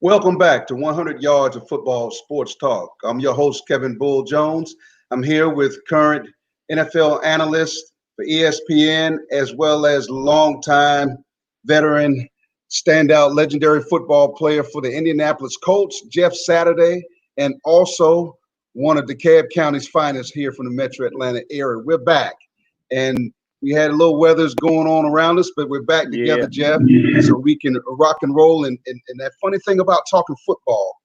Welcome back to 100 Yards of Football Sports Talk. I'm your host, Kevin Bull Jones. I'm here with current NFL analyst for ESPN, as well as longtime veteran, standout, legendary football player for the Indianapolis Colts, Jeff Saturday, and also one of DeKalb County's finest here from the Metro Atlanta area. We're back, and we had a little weathers going on around us, but we're back together, Jeff, so we can rock and roll. And that funny thing about talking football,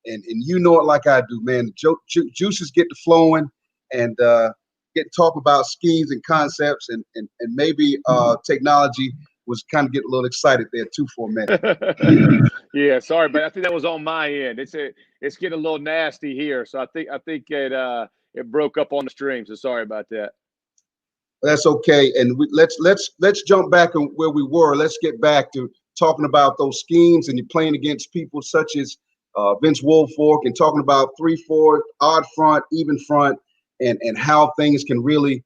and you know it like I do, man, the juices get to flowing and get to talk about schemes and concepts, and maybe technology was kind of getting a little excited there, too, for a minute. Yeah, sorry, but I think that was on my end. It's getting a little nasty here, so I think it broke up on the stream. So sorry about that. That's okay, and let's jump back on where we were. Let's get back to talking about those schemes, and you're playing against people such as Vince Wilfork, and talking about 3-4, odd front, even front, and how things can really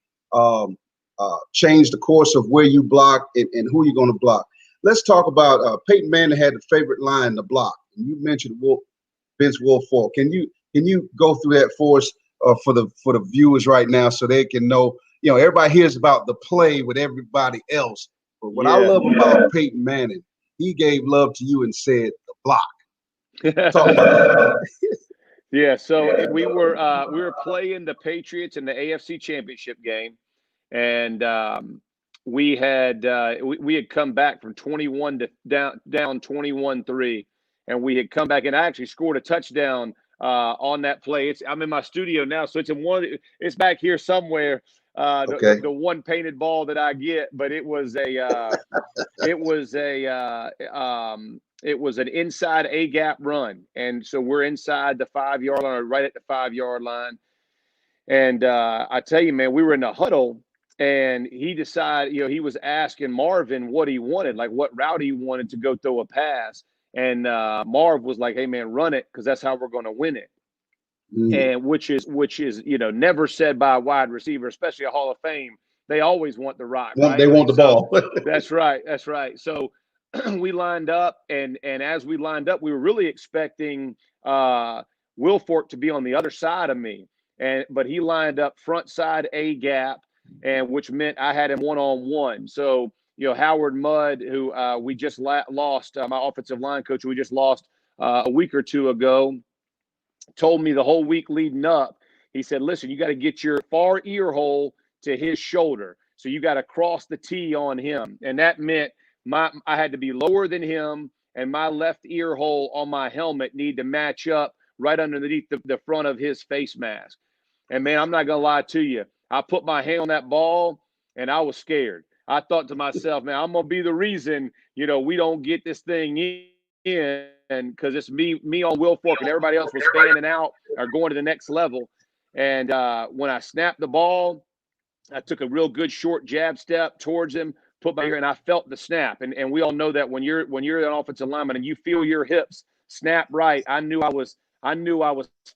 change the course of where you block and who you're going to block. Let's talk about Peyton Manning had the favorite line to block, and you mentioned Vince Wilfork. Can you go through that for us for the viewers right now so they can know? You know, everybody hears about the play with everybody else, but what I love about Peyton Manning, he gave love to you and said the block. Talk about that. Yeah, so we were playing the Patriots in the AFC Championship game, and we had come back from 21 to down 21-3, and we had come back, and I actually scored a touchdown on that play. I'm in my studio now, so it's back here somewhere. The one painted ball that I get, but it was an inside A gap run, and so we're inside the 5-yard line, or right at the 5-yard line. And I tell you, man, we were in the huddle, and he decided, he was asking Marvin what he wanted, like what route he wanted to go throw a pass, and Marv was like, "Hey, man, run it, because that's how we're going to win it." And which is never said by a wide receiver, especially a Hall of Fame. They always want the rock, right? They want the ball. That's right. So we lined up, and as we lined up, we were really expecting Wilfork to be on the other side of me, but he lined up front side A gap, and which meant I had him one-on-one. So Howard Mudd, who we just lost, my offensive line coach, we just lost a week or two ago, told me the whole week leading up, he said, "Listen, you got to get your far ear hole to his shoulder. So you got to cross the T on him." And that meant I had to be lower than him, and my left ear hole on my helmet need to match up right underneath the front of his face mask. And man, I'm not going to lie to you. I put my hand on that ball, and I was scared. I thought to myself, man, I'm going to be the reason, we don't get this thing in, and because it's me on Wilfork, and everybody else was fanning out or going to the next level. And when I snapped the ball, I took a real good short jab step towards him, put my ear, and I felt the snap. And we all know that when you're an offensive lineman and you feel your hips snap right, I knew I was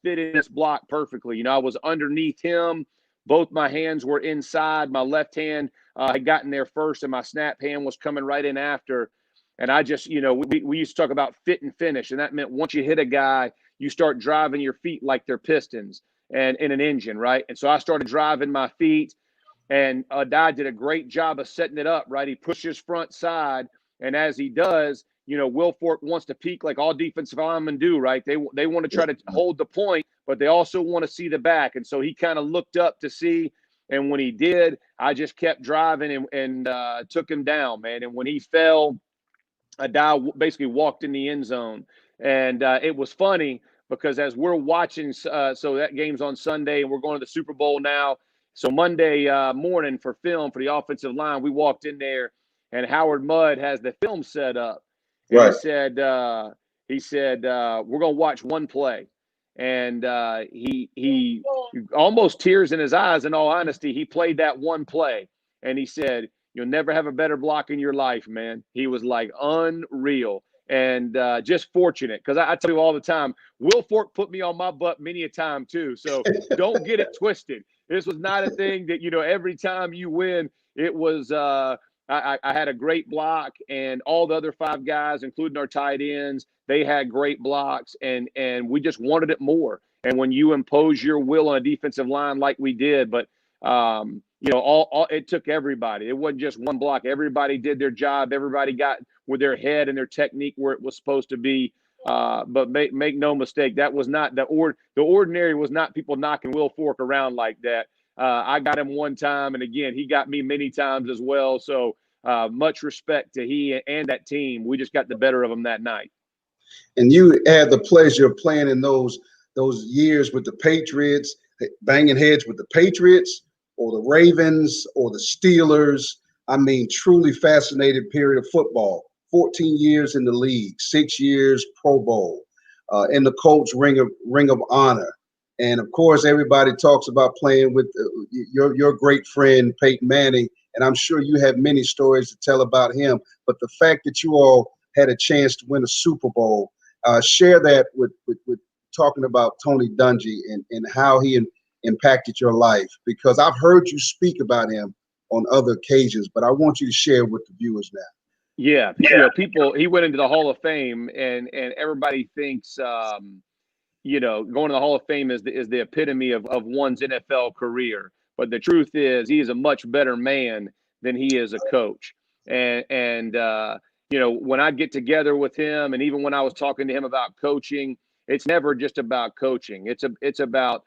fitting this block perfectly. I was underneath him. Both my hands were inside. My left hand had gotten there first, and my snap hand was coming right in after. And I just, we used to talk about fit and finish, and that meant once you hit a guy, you start driving your feet like they're pistons and in an engine, right? And so I started driving my feet, and Dye did a great job of setting it up, right? He pushes front side, and as he does, Wilfork wants to peek like all defensive linemen do, right? They want to try to hold the point, but they also want to see the back. And so he kind of looked up to see, and when he did, I just kept driving and took him down, man. And when he fell, Dye basically walked in the end zone. And it was funny because as we're watching, so that game's on Sunday, and we're going to the Super Bowl now. So Monday morning for film for the offensive line, we walked in there, and Howard Mudd has the film set up. And Right. he said, we're going to watch one play. And he almost tears in his eyes, in all honesty. He played that one play, and he said, "You'll never have a better block in your life, man." He was like unreal. And just fortunate, because I tell you all the time, Wilfork put me on my butt many a time too. So don't get it twisted. This was not a thing that, every time you win, it was I had a great block, and all the other 5 guys, including our tight ends, they had great blocks, and we just wanted it more. And when you impose your will on a defensive line like we did, but all it took everybody. It wasn't just one block. Everybody did their job. Everybody got with their head and their technique where it was supposed to be. But make no mistake, that was not the ordinary was not people knocking Will Fork around like that. I got him one time, and again, he got me many times as well. So much respect to he and that team. We just got the better of them that night. And you had the pleasure of playing in those years with the Patriots, banging heads with the Patriots or the Ravens or the Steelers. I mean, truly fascinating period of football. 14 years in the league, 6 years Pro Bowl, in the Colts Ring of Honor. And of course, everybody talks about playing with your great friend, Peyton Manning. And I'm sure you have many stories to tell about him. But the fact that you all had a chance to win a Super Bowl, share that with talking about Tony Dungy and how he impacted your life. Because I've heard you speak about him on other occasions, but I want you to share with the viewers now. Yeah, people. He went into the Hall of Fame, and everybody thinks, going to the Hall of Fame is the epitome of one's NFL career. But the truth is, he is a much better man than he is a coach. And when I get together with him, and even when I was talking to him about coaching, it's never just about coaching. It's about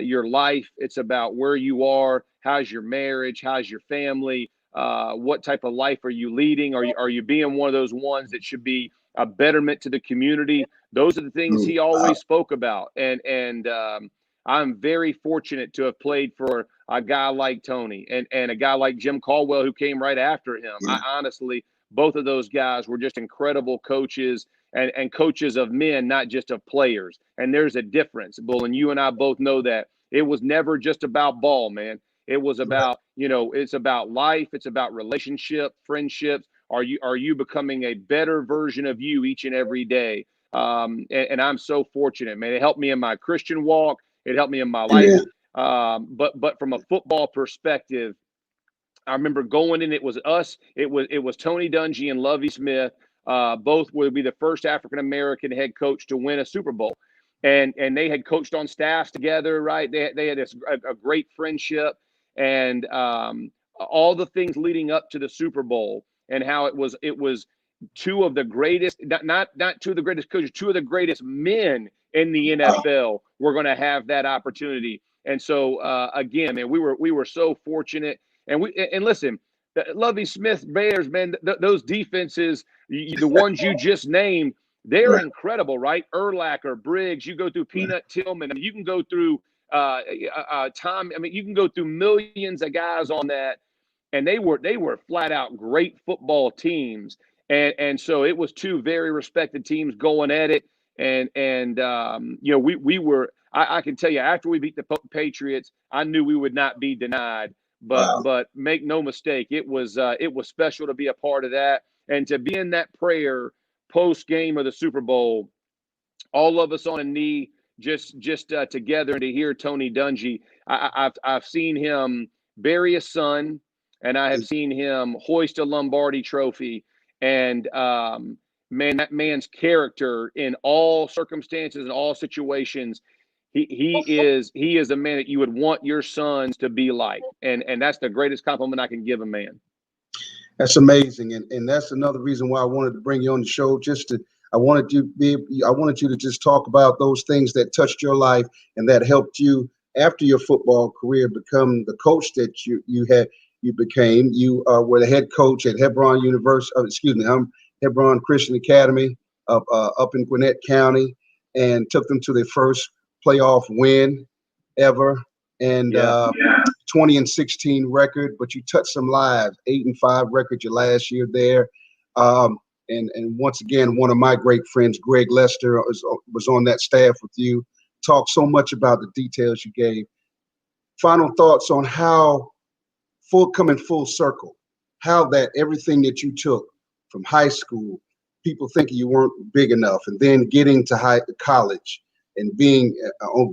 your life. It's about where you are. How's your marriage? How's your family? What type of life are you leading? Are you being one of those ones that should be a betterment to the community? Those are the things he always spoke about. And I'm very fortunate to have played for a guy like Tony and a guy like Jim Caldwell, who came right after him. I honestly, both of those guys were just incredible coaches and coaches of men, not just of players. And there's a difference, Bull, and you and I both know that. It was never just about ball, man. It was about, it's about life. It's about relationship, friendships. Are you becoming a better version of you each and every day? And I'm so fortunate, man. It helped me in my Christian walk. It helped me in my life. Yeah. But from a football perspective, I remember going in. It was us. It was Tony Dungy and Lovie Smith. Both would be the first African American head coach to win a Super Bowl, and they had coached on staffs together. Right? They had a great friendship. And all the things leading up to the Super Bowl, and how it was two of the greatest, not two of the greatest coaches, two of the greatest men in the NFL were going to have that opportunity. And so again, man, we were so fortunate. And listen, the Lovie Smith Bears, man, those defenses, the ones you just named, they're incredible, right? Urlacher, Briggs, you go through Peanut Tillman, and you can go through Tom. I mean, you can go through millions of guys on that, and they were flat out great football teams. And so it was two very respected teams going at it. And we were. I can tell you, after we beat the Patriots, I knew we would not be denied. But make no mistake, it was special to be a part of that, and to be in that prayer post game of the Super Bowl, all of us on a knee, just together, and to hear Tony Dungy. I've seen him bury a son, and I have seen him hoist a Lombardi trophy. And man, that man's character in all circumstances and all situations, he is a man that you would want your sons to be like. And that's the greatest compliment I can give a man. That's amazing. And that's another reason why I wanted to bring you on the show, I wanted you to just talk about those things that touched your life and that helped you after your football career become the coach that you became. You were the head coach at Hebron Hebron Christian Academy up in Gwinnett County, and took them to their first playoff win ever, and 20-16 record. But you touched some lives, 8-5 record your last year there. And once again, one of my great friends, Greg Lester, was on that staff with you. Talked so much about the details you gave. Final thoughts on how coming full circle, how that everything that you took from high school, people thinking you weren't big enough, and then getting to college and being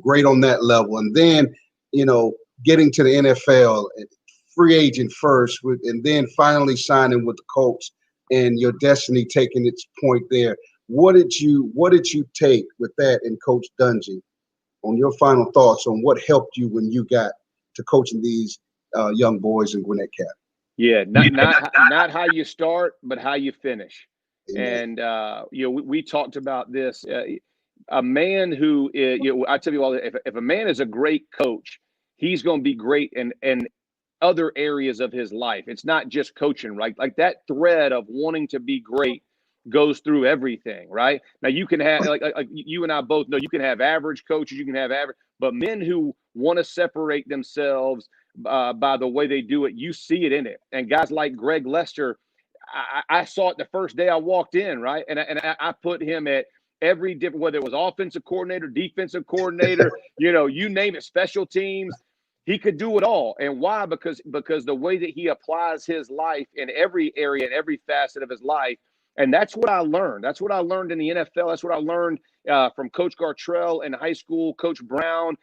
great on that level, and then getting to the NFL, free agent first, and then finally signing with the Colts, and your destiny taking its point there. What did you take with that and Coach Dungy? On your final thoughts on what helped you when you got to coaching these young boys in Gwinnett Cap? Yeah, not how you start, but how you finish. Amen. And we talked about this. A man who is, I tell you all, if a man is a great coach, he's going to be great in other areas of his life. It's not just coaching, right? Like that thread of wanting to be great goes through everything, right? Now you can have, like you and I both know, you can have average coaches, you can have average, but men who want to separate themselves by the way they do it, you see it in it. And guys like Greg Lester, I saw it the first day I walked in, right? And I put him at every different, whether it was offensive coordinator, defensive coordinator, you name it, special teams. He could do it all. And why? Because the way that he applies his life in every area, in every facet of his life. And that's what I learned. That's what I learned in the NFL. That's what I learned from Coach Gartrell in high school, Coach Brown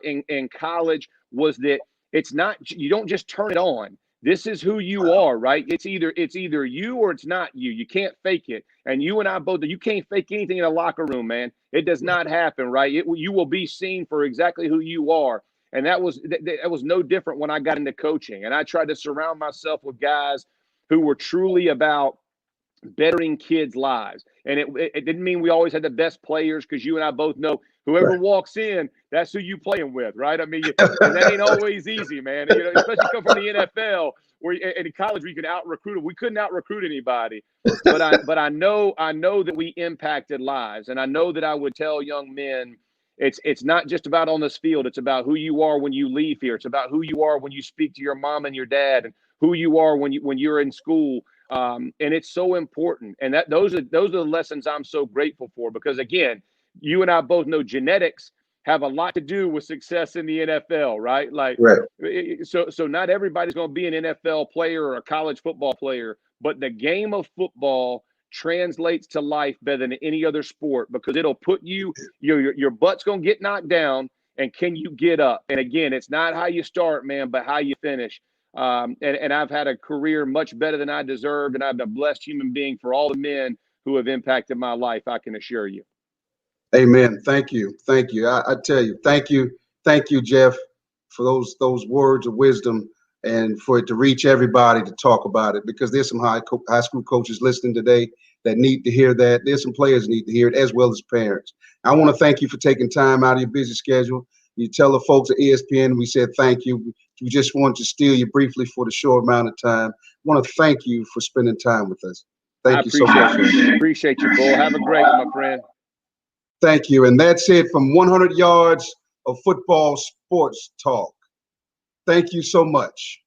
in college, was that it's not, you don't just turn it on. This is who you are, right? It's either you or it's not you. You can't fake it. And you and I both, you can't fake anything in a locker room, man. It does not happen, right? You will be seen for exactly who you are. And that was no different when I got into coaching. And I tried to surround myself with guys who were truly about bettering kids' lives. And it didn't mean we always had the best players, because you and I both know whoever walks in, that's who you playing with, right? I mean, and that ain't always easy, man. Especially come from the NFL, where in college we could out recruit them. We couldn't out recruit anybody, but I know that we impacted lives, and I know that I would tell young men, it's not just about on this field. It's about who you are when you leave here. It's about who you are when you speak to your mom and your dad, and who you are when you're in school. And it's so important. And those are the lessons I'm so grateful for, because again, you and I both know genetics have a lot to do with success in the NFL, right? Like, Right. So not everybody's going to be an NFL player or a college football player, but the game of football translates to life better than any other sport, because it'll put your butt's going to get knocked down, and can you get up? And again, it's not how you start, man, but how you finish. And I've had a career much better than I deserved, and I'm a blessed human being for all the men who have impacted my life, I can assure you. Amen. Thank you. Thank you. I tell you, thank you, Jeff, for those words of wisdom, and for it to reach everybody to talk about it, because there's some high school coaches listening today that need to hear that. There's some players need to hear it, as well as parents. I want to thank you for taking time out of your busy schedule. You tell the folks at ESPN we said thank you. We just wanted to steal you briefly for the short amount of time. I want to thank you for spending time with us. Thank you so much. Appreciate you, Bull. Have a great one, my friend. Thank you. And that's it from 100 yards of football sports talk. Thank you so much.